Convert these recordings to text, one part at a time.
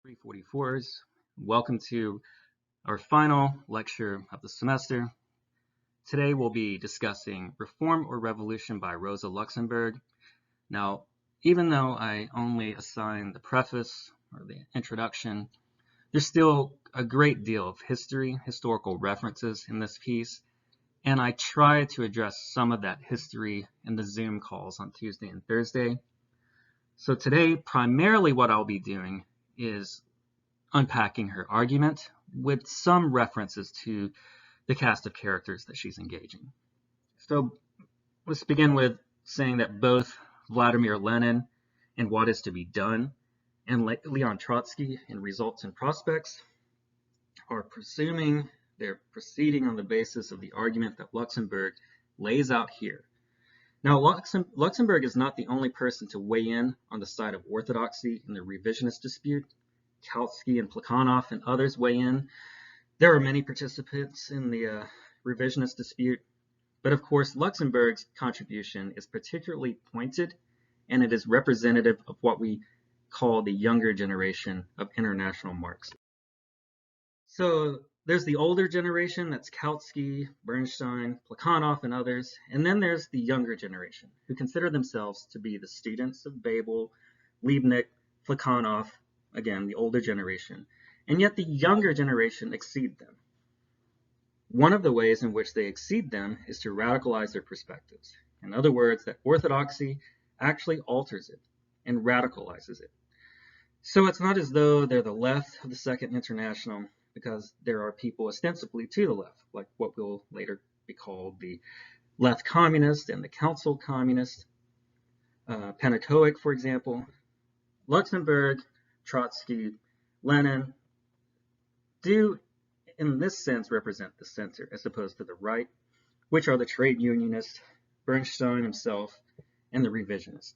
344s. Welcome to our final lecture of the semester. Today we'll be discussing Reform or Revolution by Rosa Luxemburg. Now, even though I only assigned the preface or the introduction, there's still a great deal of historical references in this piece, and I try to address some of that history in the Zoom calls on Tuesday and Thursday. So today, primarily what I'll be doing is unpacking her argument with some references to the cast of characters that she's engaging. So let's begin with saying that both Vladimir Lenin in What Is to Be Done and Leon Trotsky in Results and Prospects are presuming they're proceeding on the basis of the argument that Luxemburg lays out here. Now, Luxemburg is not the only person to weigh in on the side of orthodoxy in the revisionist dispute. Kautsky and Plekhanov and others weigh in. There are many participants in the revisionist dispute, but of course Luxemburg's contribution is particularly pointed, and it is representative of what we call the younger generation of international Marxists. So there's the older generation, that's Kautsky, Bernstein, Plekhanov, and others, and then there's the younger generation, who consider themselves to be the students of Babel, Liebknecht, Plekhanov, again, the older generation, and yet the younger generation exceed them. One of the ways in which they exceed them is to radicalize their perspectives. In other words, that orthodoxy actually alters it and radicalizes it. So it's not as though they're the left of the Second International, because there are people ostensibly to the left, like what will later be called the left communist and the council communist, Penecoic, for example. Luxemburg, Trotsky, Lenin do, in this sense, represent the center as opposed to the right, which are the trade unionists, Bernstein himself, and the revisionist.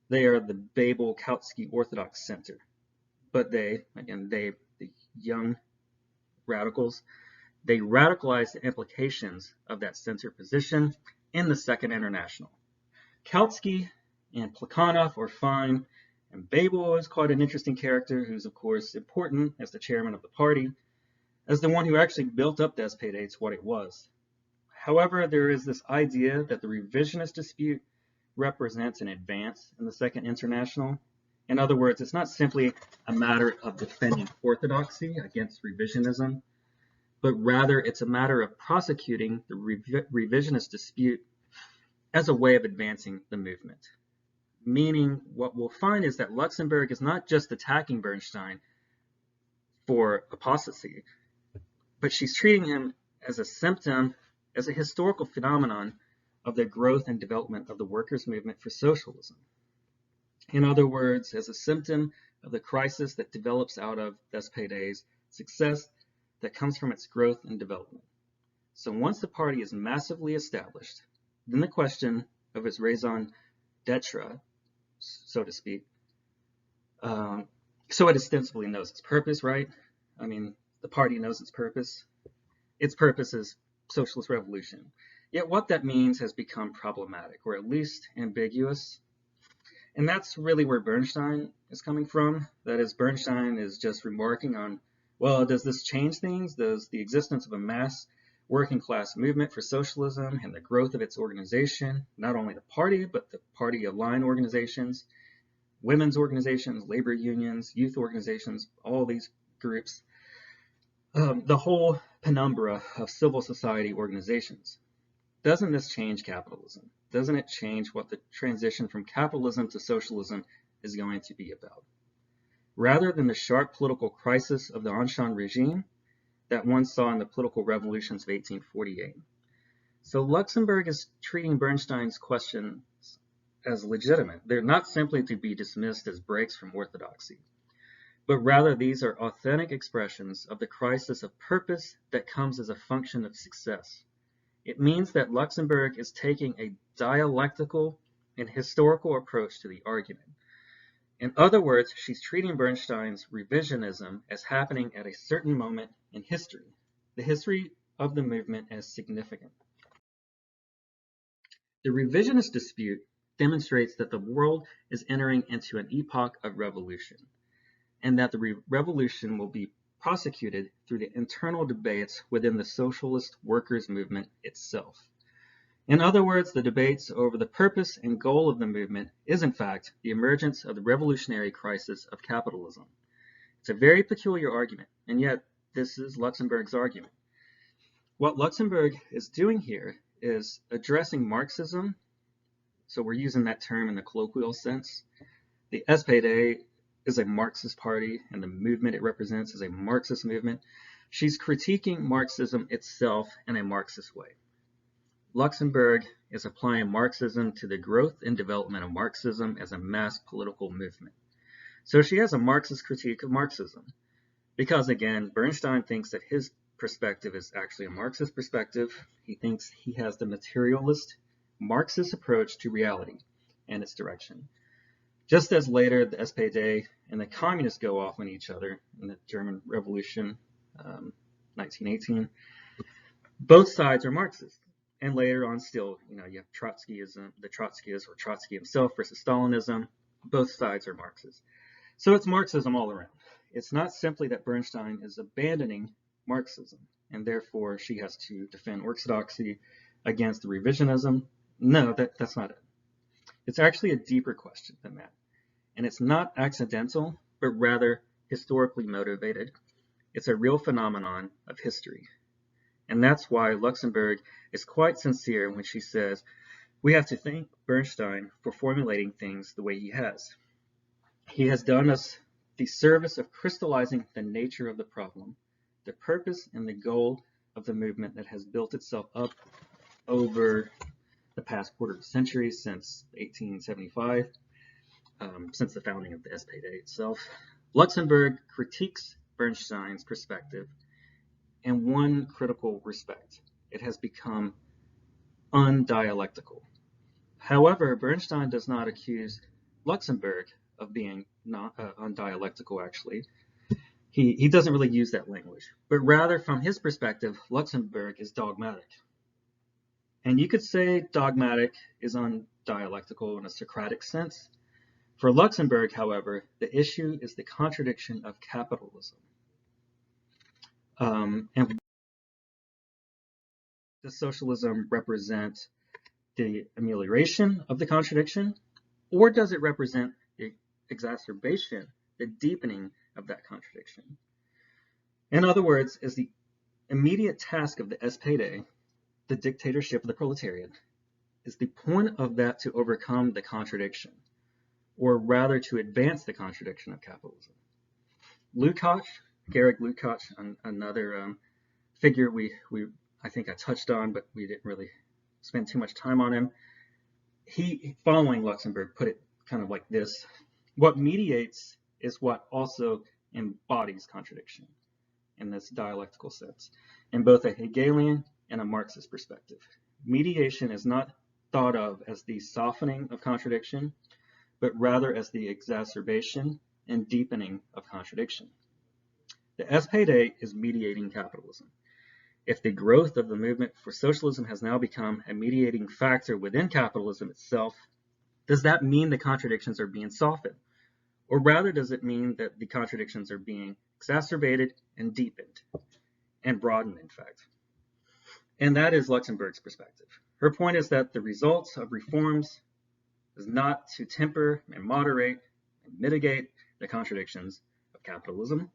They are the Babel-Kautsky Orthodox center. But the young radicals, they radicalize the implications of that center position in the Second International. Kautsky and Plekhanov are fine, and Babel is quite an interesting character who's, of course, important as the chairman of the party, as the one who actually built up Despaides what it was. However, there is this idea that the revisionist dispute represents an advance in the Second International. In other words, it's not simply a matter of defending orthodoxy against revisionism, but rather it's a matter of prosecuting the revisionist dispute as a way of advancing the movement. Meaning, what we'll find is that Luxemburg is not just attacking Bernstein for apostasy, but she's treating him as a symptom, as a historical phenomenon of the growth and development of the workers' movement for socialism. In other words, as a symptom of the crisis that develops out of Despaides' success that comes from its growth and development. So once the party is massively established, then the question of its raison d'etre, so to speak. So it ostensibly knows its purpose, right? I mean, the party knows its purpose. Its purpose is socialist revolution. Yet what that means has become problematic, or at least ambiguous. And that's really where Bernstein is coming from. That is, Bernstein is just remarking on, well, does this change things? Does the existence of a mass working class movement for socialism and the growth of its organization, not only the party, but the party-aligned organizations, women's organizations, labor unions, youth organizations, all these groups, the whole penumbra of civil society organizations. Doesn't this change capitalism? Doesn't it change what the transition from capitalism to socialism is going to be about? Rather than the sharp political crisis of the Ancien regime that one saw in the political revolutions of 1848. So Luxemburg is treating Bernstein's questions as legitimate. They're not simply to be dismissed as breaks from orthodoxy, but rather these are authentic expressions of the crisis of purpose that comes as a function of success. It means that Luxemburg is taking a dialectical and historical approach to the argument. In other words, she's treating Bernstein's revisionism as happening at a certain moment in history, the history of the movement as significant. The revisionist dispute demonstrates that the world is entering into an epoch of revolution. and that the revolution will be prosecuted through the internal debates within the socialist workers' movement itself. In other words, the debates over the purpose and goal of the movement is, in fact, the emergence of the revolutionary crisis of capitalism. It's a very peculiar argument, and yet this is Luxemburg's argument. What Luxemburg is doing here is addressing Marxism, so we're using that term in the colloquial sense. The SPD is a Marxist party, and the movement it represents is a Marxist movement. She's critiquing Marxism itself in a Marxist way. Luxemburg is applying Marxism to the growth and development of Marxism as a mass political movement. So she has a Marxist critique of Marxism, because again, Bernstein thinks that his perspective is actually a Marxist perspective. He thinks he has the materialist Marxist approach to reality and its direction. Just as later the SPD and the communists go off on each other in the German Revolution, 1918, both sides are Marxist. And later on still, you have Trotskyism, the Trotskyist or Trotsky himself versus Stalinism. Both sides are Marxist. So it's Marxism all around. It's not simply that Bernstein is abandoning Marxism, and therefore she has to defend orthodoxy against the revisionism. No, that's not it. It's actually a deeper question than that. And it's not accidental, but rather historically motivated. It's a real phenomenon of history. And that's why Luxemburg is quite sincere when she says, we have to thank Bernstein for formulating things the way he has. He has done us the service of crystallizing the nature of the problem, the purpose and the goal of the movement that has built itself up over the past quarter of a century since 1875, since the founding of the SPD itself. Luxemburg critiques Bernstein's perspective in one critical respect. It has become undialectical. However, Bernstein does not accuse Luxemburg of being not undialectical, actually. He doesn't really use that language, but rather from his perspective, Luxemburg is dogmatic. And you could say dogmatic is undialectical in a Socratic sense. For Luxemburg, however, the issue is the contradiction of capitalism. And does socialism represent the amelioration of the contradiction, or does it represent the exacerbation, the deepening of that contradiction? In other words, is the immediate task of the SPD, the dictatorship of the proletariat, is the point of that to overcome the contradiction, or rather to advance the contradiction of capitalism? Georg Lukács, another figure I think I touched on, but we didn't really spend too much time on him. He, following Luxemburg, put it kind of like this: what mediates is what also embodies contradiction in this dialectical sense, in both a Hegelian and a Marxist perspective. Mediation is not thought of as the softening of contradiction, but rather as the exacerbation and deepening of contradiction. The SPD is mediating capitalism. If the growth of the movement for socialism has now become a mediating factor within capitalism itself, does that mean the contradictions are being softened? Or rather, does it mean that the contradictions are being exacerbated and deepened and broadened, in fact? And that is Luxemburg's perspective. Her point is that the results of reforms is not to temper and moderate and mitigate the contradictions of capitalism,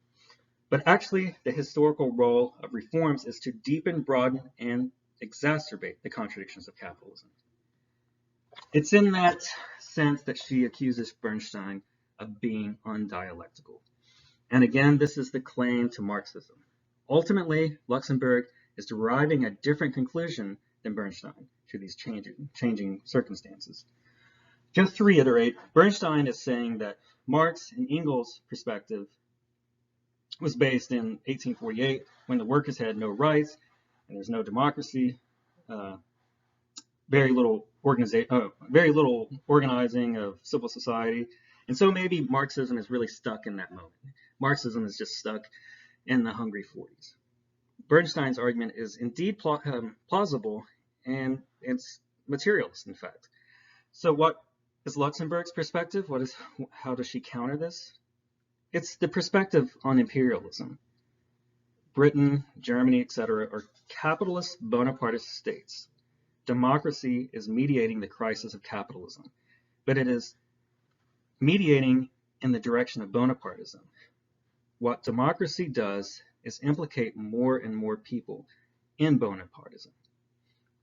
but actually the historical role of reforms is to deepen, broaden, and exacerbate the contradictions of capitalism. It's in that sense that she accuses Bernstein of being undialectical. And again, this is the claim to Marxism. Ultimately, Luxemburg is deriving a different conclusion than Bernstein to these changing circumstances. Just to reiterate, Bernstein is saying that Marx and Engels' perspective was based in 1848 when the workers had no rights and there's no democracy, very little organizing of civil society. And so maybe Marxism is really stuck in that moment. Marxism is just stuck in the Hungry 40s. Bernstein's argument is indeed plausible, and it's materialist, in fact. So what is Luxemburg's perspective? How does she counter this? It's the perspective on imperialism. Britain, Germany, etc. are capitalist Bonapartist states. Democracy is mediating the crisis of capitalism, but it is mediating in the direction of Bonapartism. What democracy does is implicate more and more people in Bonapartism.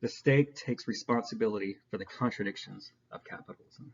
The state takes responsibility for the contradictions of capitalism.